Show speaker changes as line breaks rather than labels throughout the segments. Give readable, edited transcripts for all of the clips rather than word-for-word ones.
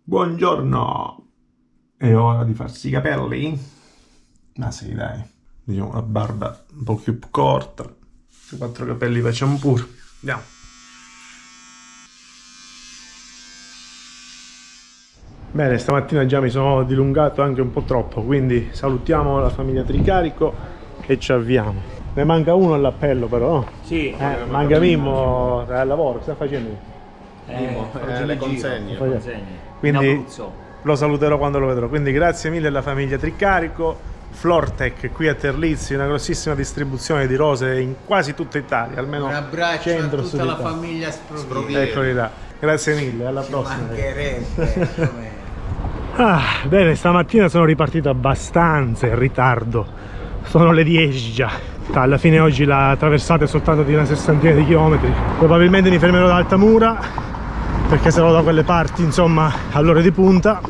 Buongiorno! È ora di farsi i capelli? Ma sì, dai. Diciamo una barba un po' più corta. I 4 capelli facciamo pure. Andiamo. Bene, stamattina già mi sono dilungato anche un po' troppo, quindi salutiamo la famiglia Tricarico e ci avviamo. Ne manca uno all'appello però, no?
Sì.
Manca Mimmo al lavoro, sta facendo?
Le consegne.
Quindi lo saluterò quando lo vedrò. Quindi grazie mille alla famiglia Tricarico, Flortec qui a Terlizzi, una grossissima distribuzione di rose in quasi tutta Italia, almeno
un abbraccio
centro,
a tutta
sud
la
Italia.
famiglia Sprovieri.
Eccoli là. Grazie mille, alla prossima. Bene, stamattina sono ripartito abbastanza in ritardo. Sono le 10 già. Alla fine oggi la traversata è soltanto di una sessantina di chilometri. Probabilmente mi fermerò ad Altamura perché sarò da quelle parti, insomma, all'ora di punta.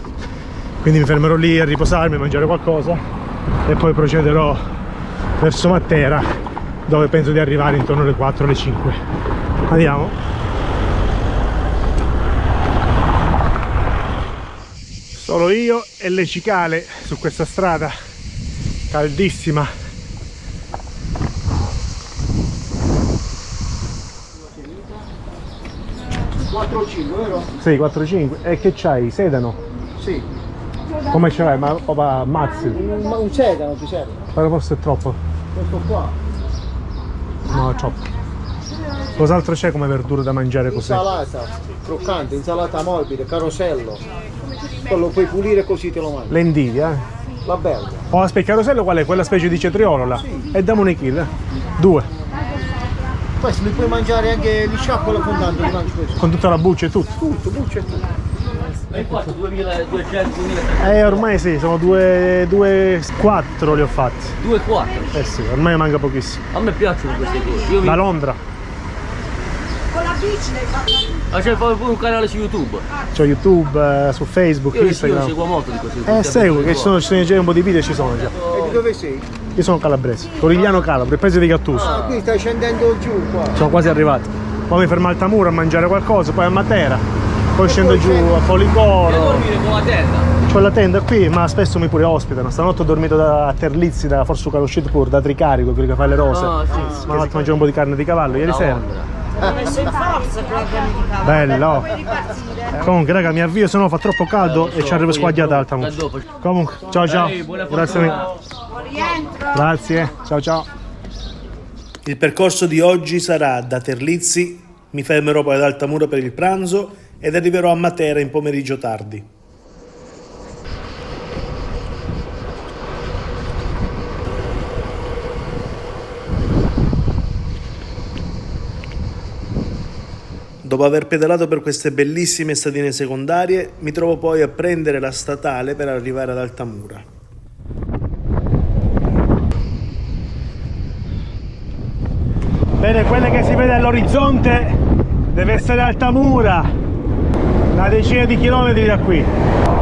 Quindi mi fermerò lì a riposarmi, a mangiare qualcosa e poi procederò verso Matera, dove penso di arrivare intorno alle 4 o alle 5. Andiamo. Solo io e le cicale su questa strada caldissima.
Vero?
Sì, 4-5. E che c'hai? Sedano?
Sì.
Come ce l'hai? Ma papà, ammazzi.
Un sedano ti serve?
Però forse è troppo.
Questo qua.
No, è troppo. Cos'altro c'è come verdura da mangiare così?
Insalata croccante, insalata morbida, carosello. Lo puoi pulire così te lo mangi.
L'endidia,
La belga.
Oh, aspetta, il carosello qual è? Quella specie di cetriolo là?
Sì.
E dammi un chilo, 2.
Questo li puoi mangiare anche di sciacquola fondante, li mangi questo.
Con tutta la buccia e tutto?
Tutto, buccia e tutto.
Hai fatto 2.200,
Ormai sì, sono 2-4 li ho fatti.
2,4.
Eh sì, ormai manca pochissimo.
A me piacciono queste cose. Io
Da
mi...
Londra.
Con la bici l'hai fatta?
c'è pure un canale su YouTube.
C'ho YouTube, su Facebook,
Io
Instagram.
seguo molto di queste
Seguo, che ci sono già un po' di video, ci sono già.
E di dove sei?
Io sono calabrese, Corigliano Calabro, il paese di Gattuso.
Ah, qui stai scendendo giù qua.
Sono quasi arrivato. Poi mi fermo a Altamura a mangiare qualcosa, poi a Matera, poi scendo giù a Policoro.
Devo dormire con la tenda.
C'ho la tenda qui, ma spesso mi pure ospitano. Stanotte ho dormito a Terlizzi, forse conoscete pure, da Tricarico, quelli che fa le rose.
Ah, sì,
Mi hanno fatto mangiare un po' di carne di cavallo ieri sera.
Ho messo in forza con la carne di cavallo.
Bello.
Puoi ripartire.
Comunque raga, mi avvio, se no fa troppo caldo e ci arrivo squagliato ad Altamura. Comunque, ciao ciao. Grazie mille.
Buon rientro.
Grazie, ciao ciao. Il percorso di oggi sarà da Terlizzi, mi fermerò poi ad Altamura per il pranzo ed arriverò a Matera in pomeriggio tardi. Dopo aver pedalato per queste bellissime stradine secondarie, mi trovo poi a prendere la statale per arrivare ad Altamura. Bene, quella che si vede all'orizzonte deve essere Altamura, una decina di chilometri da qui.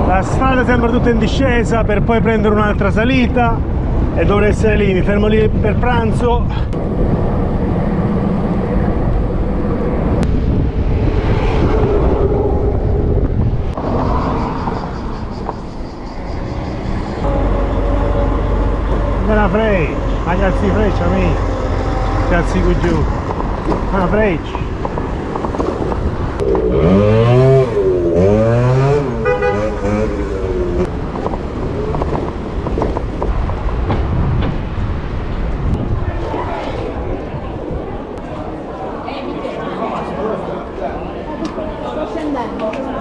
La strada sembra tutta in discesa per poi prendere un'altra salita e dovrei essere lì, mi fermo lì per pranzo. Una frei, ma calzi freccia mi, calzi qui giù, una freccia.
Sto scendendo.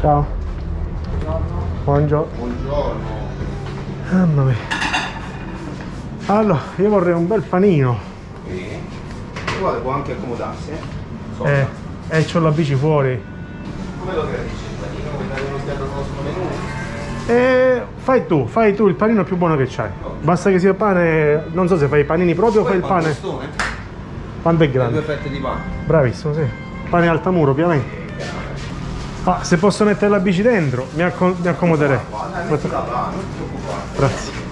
Ciao. Buongiorno.
Buongiorno.
Mamma mia. Allora, io vorrei un bel panino.
Guarda, può anche accomodarsi,
c'ho la bici fuori.
Come lo gradisci il panino? Vuoi dare un'occhiata al nostro menù?
fai tu il panino più buono che c'hai. Basta che sia pane, non so se fai i panini proprio o fai il pane. Quanto è grande?
2 fette di pane.
Bravissimo, sì. Pane Altamura, ovviamente. Ah, se posso mettere la bici dentro, mi accomoderei. Grazie.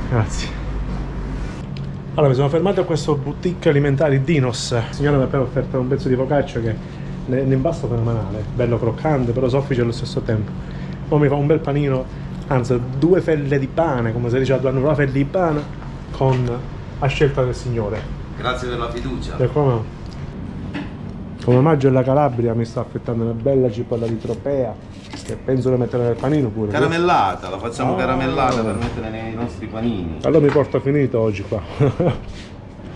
Grazie. Allora, mi sono fermato a questo boutique alimentare Dinos. La signora mi ha appena offerto un pezzo di focaccia che è un impasto fenomenale, bello croccante, però soffice allo stesso tempo. Poi mi fa un bel panino, anzi 2 felle di pane, come si diceva 2 anni fa, felle di pane a scelta del signore.
Grazie per la fiducia.
E come maggio la Calabria mi sta affettando una bella cipolla di tropea che penso di mettere nel panino pure.
Caramellata, la facciamo caramellata per mettere nei nostri panini.
Allora mi porta finito oggi qua.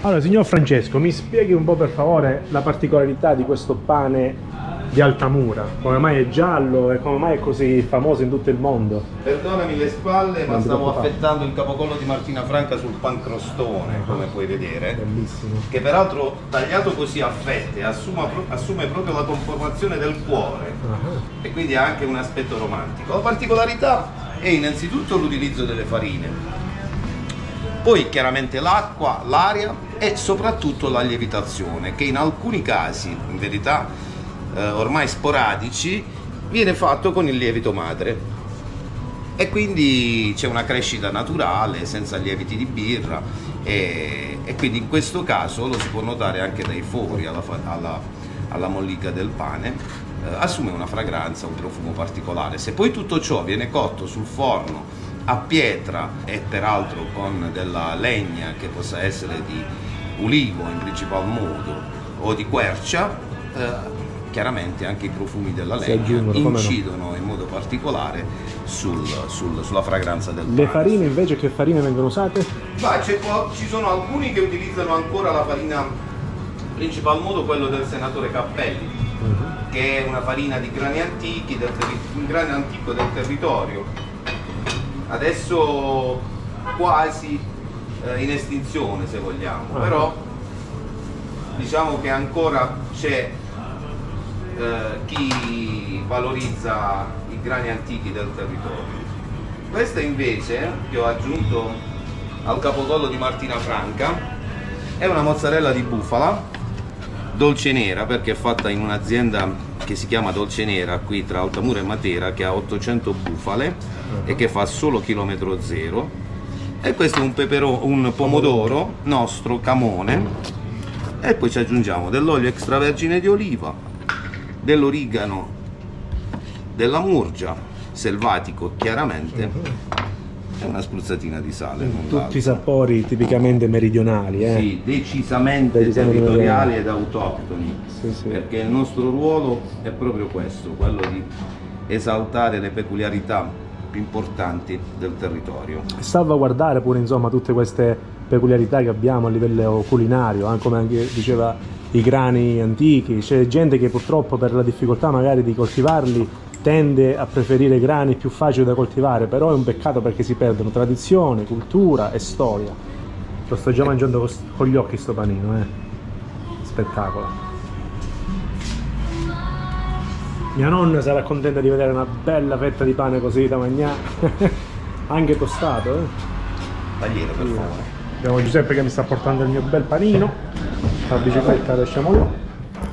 Allora, signor Francesco, mi spieghi un po' per favore la particolarità di questo pane di Altamura, come mai è giallo e come mai è così famoso in tutto il mondo?
Perdonami le spalle, ma stavo affettando il capocollo di Martina Franca sul pancrostone, come puoi vedere.
Bellissimo.
Che peraltro tagliato così a fette assume proprio la conformazione del cuore e quindi ha anche un aspetto romantico. La particolarità è innanzitutto l'utilizzo delle farine, poi chiaramente l'acqua, l'aria e soprattutto la lievitazione, che in alcuni casi, in verità ormai sporadici, viene fatto con il lievito madre e quindi c'è una crescita naturale senza lieviti di birra e quindi in questo caso lo si può notare anche dai fori alla mollica del pane, assume una fragranza, un profumo particolare. Se poi tutto ciò viene cotto sul forno a pietra e peraltro con della legna che possa essere di ulivo in principal modo o di quercia, chiaramente anche i profumi della legna incidono in modo particolare sulla fragranza del pane.
Le farine invece, che farine vengono usate?
Ci sono alcuni che utilizzano ancora la farina principal modo, quello del senatore Cappelli, che è una farina di grani antichi, un grano antico del territorio, adesso quasi in estinzione se vogliamo, però diciamo che ancora c'è chi valorizza i grani antichi del territorio. Questa invece, che ho aggiunto al capocollo di Martina Franca, è una mozzarella di bufala dolce nera, perché è fatta in un'azienda che si chiama Dolce Nera qui tra Altamura e Matera, che ha 800 bufale e che fa solo chilometro zero. E questo è un pomodoro nostro, camone, e poi ci aggiungiamo dell'olio extravergine di oliva, dell'origano, della murgia, selvatico chiaramente, e una spruzzatina di sale.
Tutti i sapori tipicamente meridionali,
Sì, decisamente territoriali ed autoctoni, perché il nostro ruolo è proprio questo, quello di esaltare le peculiarità più importanti del territorio.
Salvaguardare pure insomma tutte queste peculiarità che abbiamo a livello culinario, come anche diceva i grani antichi. C'è gente che purtroppo per la difficoltà magari di coltivarli tende a preferire grani più facili da coltivare, però è un peccato perché si perdono tradizione, cultura e storia. Lo sto già mangiando con gli occhi sto panino, spettacolo. Mia nonna sarà contenta di vedere una bella fetta di pane così da mangiare, anche tostato.
Tagliere per favore.
Abbiamo Giuseppe che mi sta portando il mio bel panino, la bicicletta lasciamo lì.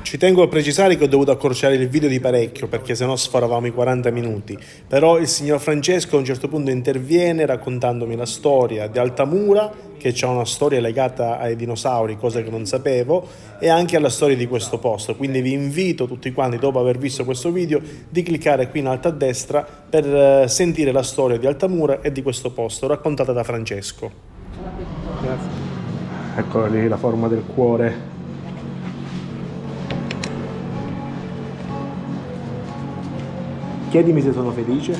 Ci tengo a precisare che ho dovuto accorciare il video di parecchio perché sennò sforavamo i 40 minuti, però il signor Francesco a un certo punto interviene raccontandomi la storia di Altamura, che c'ha una storia legata ai dinosauri, cosa che non sapevo, e anche alla storia di questo posto. Quindi vi invito tutti quanti, dopo aver visto questo video, di cliccare qui in alto a destra per sentire la storia di Altamura e di questo posto raccontata da Francesco. Grazie. Eccola lì la forma del cuore. Chiedimi se sono felice.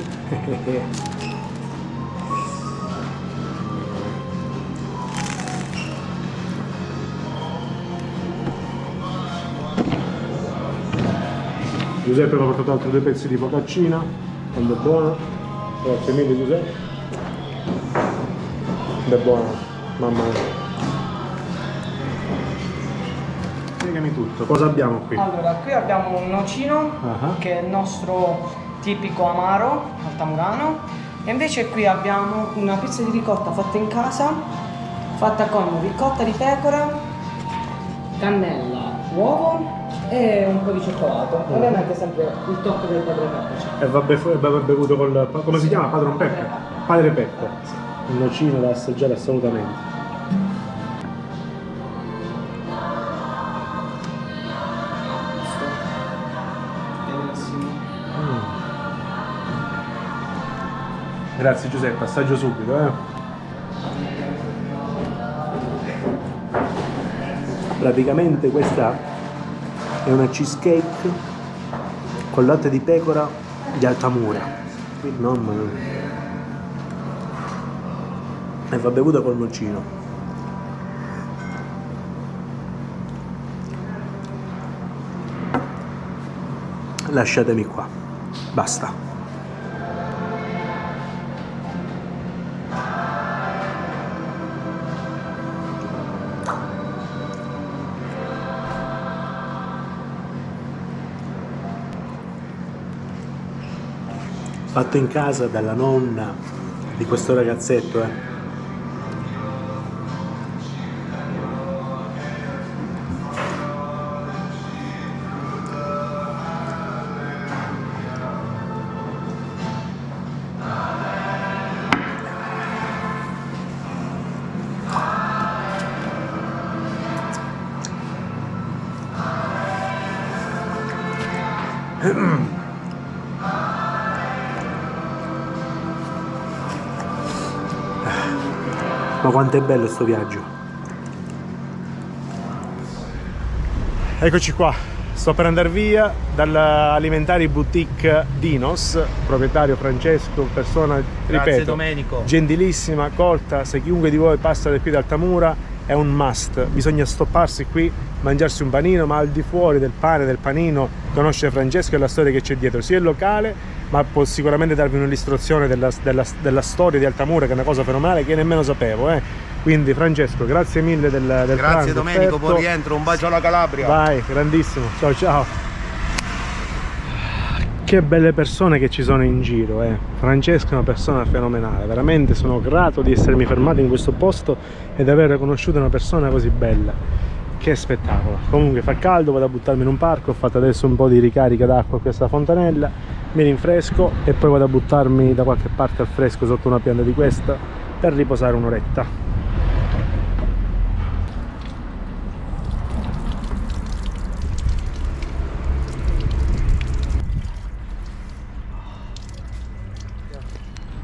Giuseppe mi ha portato altri 2 pezzi di focaccina, quando è buono. Grazie mille Giuseppe. È buono, mamma mia. Spiegami tutto, cosa abbiamo qui?
Allora, qui abbiamo un nocino, che è il nostro tipico amaro altamurano, e invece qui abbiamo una pizza di ricotta fatta in casa, fatta con ricotta di pecora, cannella, uovo e un po' di cioccolato. Ovviamente sempre il tocco del padre Peppe.
E va bevuto col... come si chiama? Padron Peppe? Padre Peppe. Un nocino da assaggiare assolutamente. Grazie Giuseppe, assaggio subito. Praticamente questa è una cheesecake con latte di pecora di Altamura. Mamma mia. E va bevuta col nocino. Lasciatemi qua, basta. Fatto in casa dalla nonna di questo ragazzetto, Ma quanto è bello sto viaggio. Eccoci qua, sto per andare via dall'alimentari boutique Dinos, proprietario Francesco, persona, ripeto,
Domenico.
gentilissima, colta. Se chiunque di voi passa da qui da Altamura è un must, bisogna stopparsi qui, mangiarsi un panino, ma al di fuori del pane, del panino, conoscere Francesco e la storia che c'è dietro, sia il locale, ma può sicuramente darvi un'illustrazione della storia di Altamura, che è una cosa fenomenale che nemmeno sapevo. Quindi Francesco, grazie mille del
Grazie
pranzo,
Domenico,
offerto.
buon rientro, un bacio alla Calabria.
Vai, grandissimo, ciao ciao. Che belle persone che ci sono in giro, Francesco è una persona fenomenale, veramente sono grato di essermi fermato in questo posto ed aver conosciuto una persona così bella. Che spettacolo. Comunque fa caldo, vado a buttarmi in un parco, ho fatto adesso un po' di ricarica d'acqua a questa fontanella, mi rinfresco e poi vado a buttarmi da qualche parte al fresco sotto una pianta di questa per riposare un'oretta.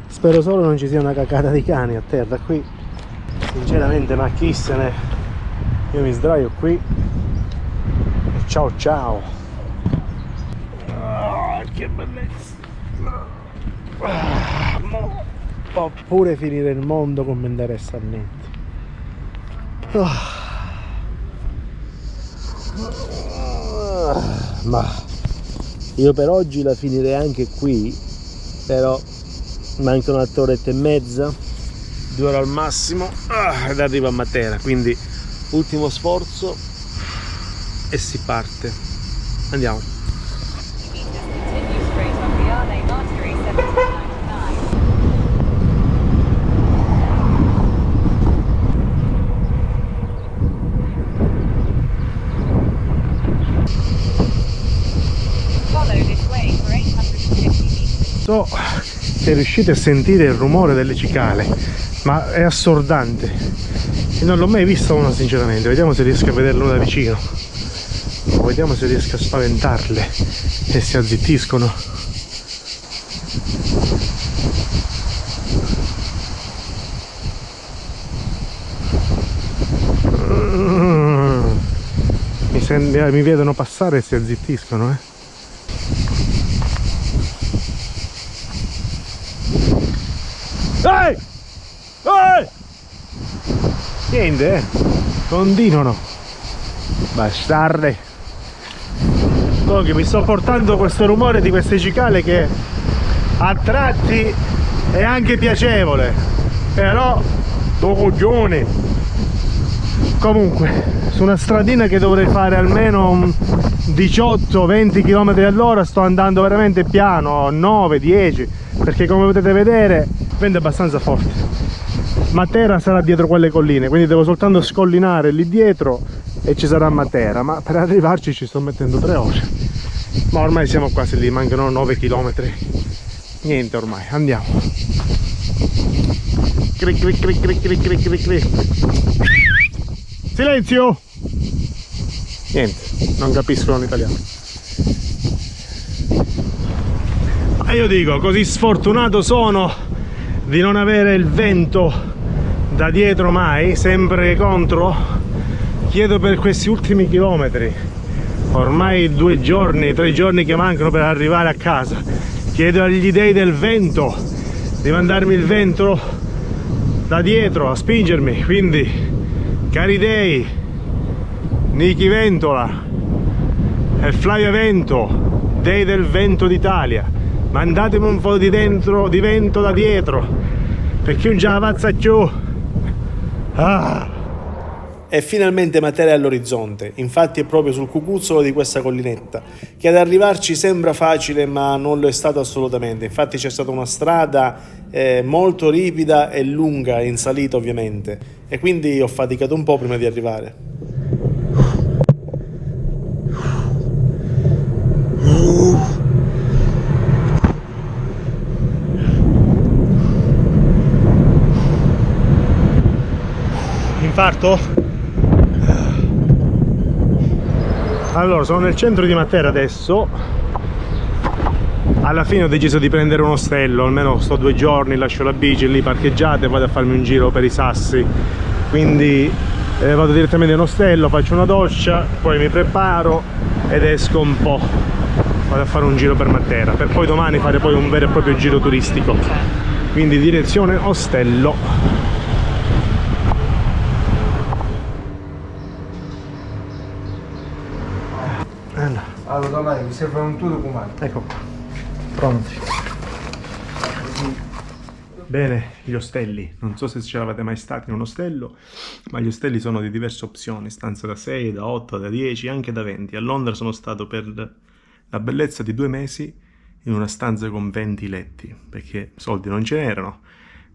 Spero solo non ci sia una cacata di cani a terra qui, sinceramente, ma chi se ne... Io mi sdraio qui e ciao ciao. Che bellezza. Può pure finire il mondo con me interessa niente. Ma io per oggi la finirei anche qui, però manca un'altra oretta e mezza, 2 ore al massimo, ed arrivo a Matera, quindi ultimo sforzo e si parte. Andiamo. So se riuscite a sentire il rumore delle cicale, ma è assordante. E non l'ho mai visto uno sinceramente. Vediamo se riesco a vederlo da vicino. Vediamo se riesco a spaventarle e si azzittiscono. Mi vedono passare e si azzittiscono, Ehi! Ehi! Niente, continuano. Bastarde. Comunque mi sto portando questo rumore di queste cicale che a tratti è anche piacevole, però coglione. Comunque, su una stradina che dovrei fare almeno 18-20 km all'ora sto andando veramente piano, 9-10, perché come potete vedere il vento è abbastanza forte. Matera sarà dietro quelle colline, quindi devo soltanto scollinare lì dietro e ci sarà Matera, ma per arrivarci ci sto mettendo 3 ore. Ma ormai siamo quasi lì, mancano 9 km. Niente, ormai andiamo. Cric, cric, cric, cric, cric, cric, cric, cric. Silenzio! Niente, non capiscono l'italiano. Ma io dico, così sfortunato sono di non avere il vento da dietro mai, sempre contro. Chiedo per questi ultimi chilometri, ormai 2 giorni, 3 giorni che mancano per arrivare a casa, chiedo agli dei del vento di mandarmi il vento da dietro a spingermi. Quindi, cari dei, Niki Ventola e Flavia Vento, dei del vento d'Italia, mandatemi un po' di vento da dietro, perché non ce la faccio più. E finalmente Matera è all'orizzonte, infatti è proprio sul cucuzzolo di questa collinetta, che ad arrivarci sembra facile ma non lo è stato assolutamente. Infatti c'è stata una strada molto ripida e lunga, in salita ovviamente, e quindi ho faticato un po' prima di arrivare. Infarto? Allora, sono nel centro di Matera adesso. Alla fine ho deciso di prendere un ostello, almeno sto 2 giorni, lascio la bici lì parcheggiata e vado a farmi un giro per i sassi. Quindi vado direttamente in ostello, faccio una doccia, poi mi preparo ed esco un po'. Vado a fare un giro per Matera, per poi domani fare poi un vero e proprio giro turistico. Quindi direzione ostello.
Allora domani mi serve un tuo documento.
Ecco qua, pronti. Bene, gli ostelli, non so se ce l'avete mai stati in un ostello, ma gli ostelli sono di diverse opzioni, stanze da 6, da 8, da 10, anche da 20. A Londra sono stato per la bellezza di 2 mesi in una stanza con 20 letti, perché soldi non ce n'erano,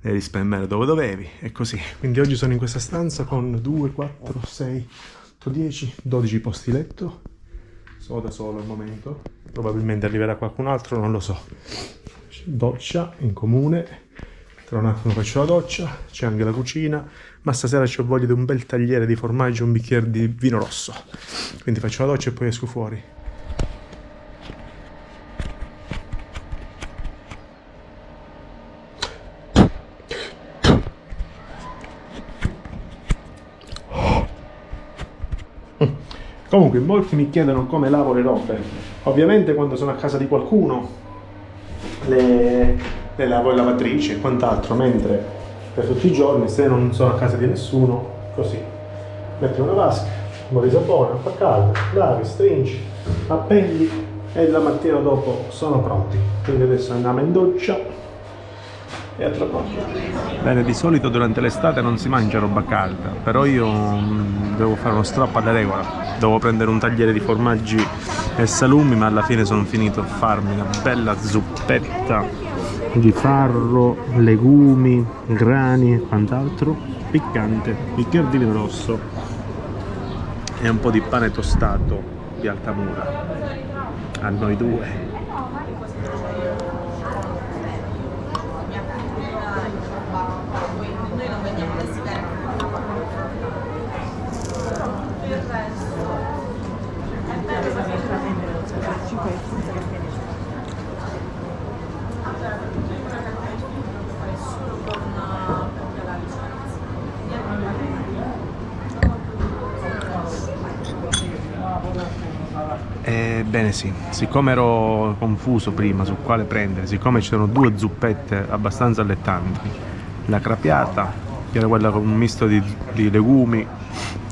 devi spendere dove dovevi, e così. Quindi oggi sono in questa stanza con 2, 4, 6, 8, 10, 12 posti letto. Sono da solo al momento, probabilmente arriverà qualcun altro, non lo so. Doccia in comune, tra un attimo faccio la doccia, c'è anche la cucina, ma stasera ho voglia di un bel tagliere di formaggio e un bicchiere di vino rosso. Quindi faccio la doccia e poi esco fuori. Comunque, in molti mi chiedono come lavo le robe. Ovviamente quando sono a casa di qualcuno le lavo in lavatrice e quant'altro, mentre per tutti i giorni, se non sono a casa di nessuno, così metti una vasca, un po' di sapone, acqua calda, lavi, stringi, appendi e la mattina dopo sono pronti. Quindi adesso andiamo in doccia e a tra poco. Bene, di solito durante l'estate non si mangia roba calda, però io devo fare uno strappo alla regola. Devo prendere un tagliere di formaggi e salumi, ma alla fine sono finito a farmi una bella zuppetta di farro, legumi, grani e quant'altro, piccante, bicchiere di vino rosso e un po' di pane tostato di Altamura. A noi due. Bene sì, siccome ero confuso prima su quale prendere, siccome ci sono 2 zuppette abbastanza allettanti, la crapiata, che era quella con un misto di legumi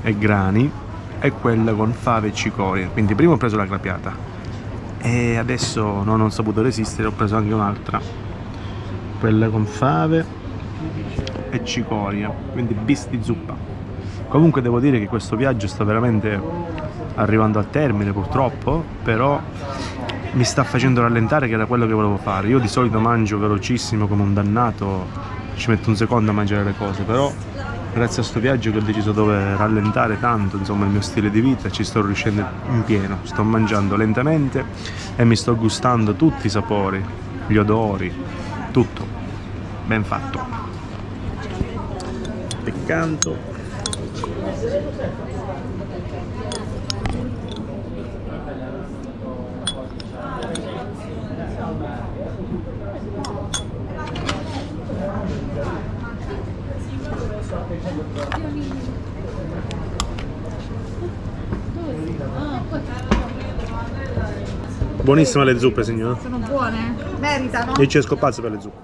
e grani, e quella con fave e cicorie, quindi prima ho preso la crapiata e adesso non ho saputo resistere, ho preso anche un'altra, quella con fave e cicoria, quindi bis di zuppa. Comunque devo dire che questo viaggio sta veramente arrivando a termine purtroppo, però mi sta facendo rallentare, che era quello che volevo fare. Io di solito mangio velocissimo come un dannato, ci metto un secondo a mangiare le cose, però grazie a sto viaggio che ho deciso dove rallentare tanto, insomma, il mio stile di vita, ci sto riuscendo in pieno. Sto mangiando lentamente e mi sto gustando tutti i sapori, gli odori, tutto ben fatto. Piccanto. Buonissime le zuppe, signora.
Sono buone? Meritano?
Io ci esco pazzo per le zuppe.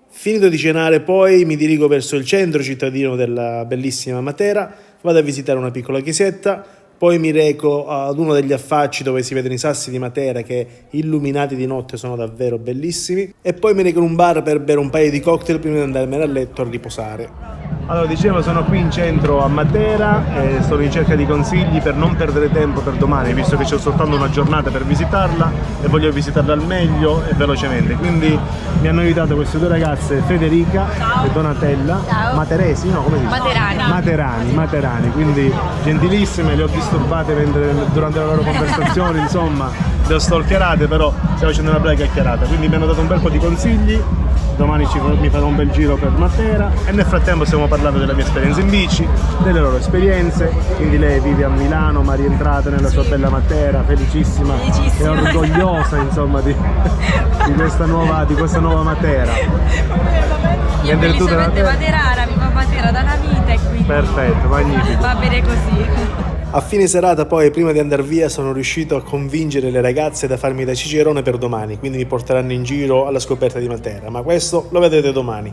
Finito di cenare, poi mi dirigo verso il centro cittadino della bellissima Matera, vado a visitare una piccola chiesetta, poi mi reco ad uno degli affacci dove si vedono i sassi di Matera che illuminati di notte sono davvero bellissimi, e poi mi reco in un bar per bere un paio di cocktail prima di andarmene a letto a riposare. Allora, dicevo, sono qui in centro a Matera e sono in cerca di consigli per non perdere tempo per domani, visto che c'ho soltanto una giornata per visitarla e voglio visitarla al meglio e velocemente. Quindi mi hanno aiutato queste due ragazze, Federica e Donatella.
Ciao.
Materesi, no? Come si dice? Materani, quindi gentilissime, le ho disturbate durante le loro conversazioni, insomma, le ho stalkerate, però stiamo facendo una bella chiacchierata, quindi mi hanno dato un bel po' di consigli. Domani mi farò un bel giro per Matera e nel frattempo stiamo parlando della mia esperienza in bici, delle loro esperienze. Quindi lei vive a Milano ma rientrata nella sua bella Matera, felicissima e orgogliosa, insomma, di questa nuova Matera.
Io felicemente materana, vivo a Matera da una vita e quindi
perfetto, magnifico.
va bene così.
A fine serata poi, prima di andare via, sono riuscito a convincere le ragazze da farmi da cicerone per domani, quindi mi porteranno in giro alla scoperta di Matera, ma questo lo vedrete domani.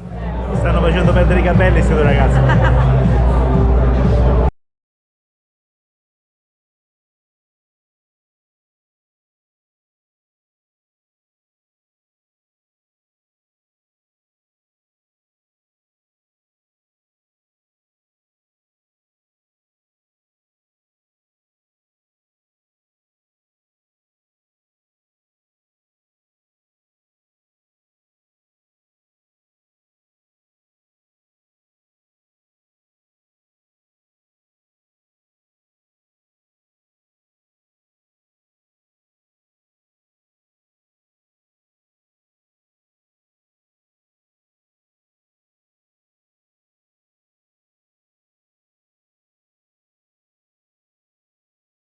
Stanno facendo perdere i capelli queste due ragazze.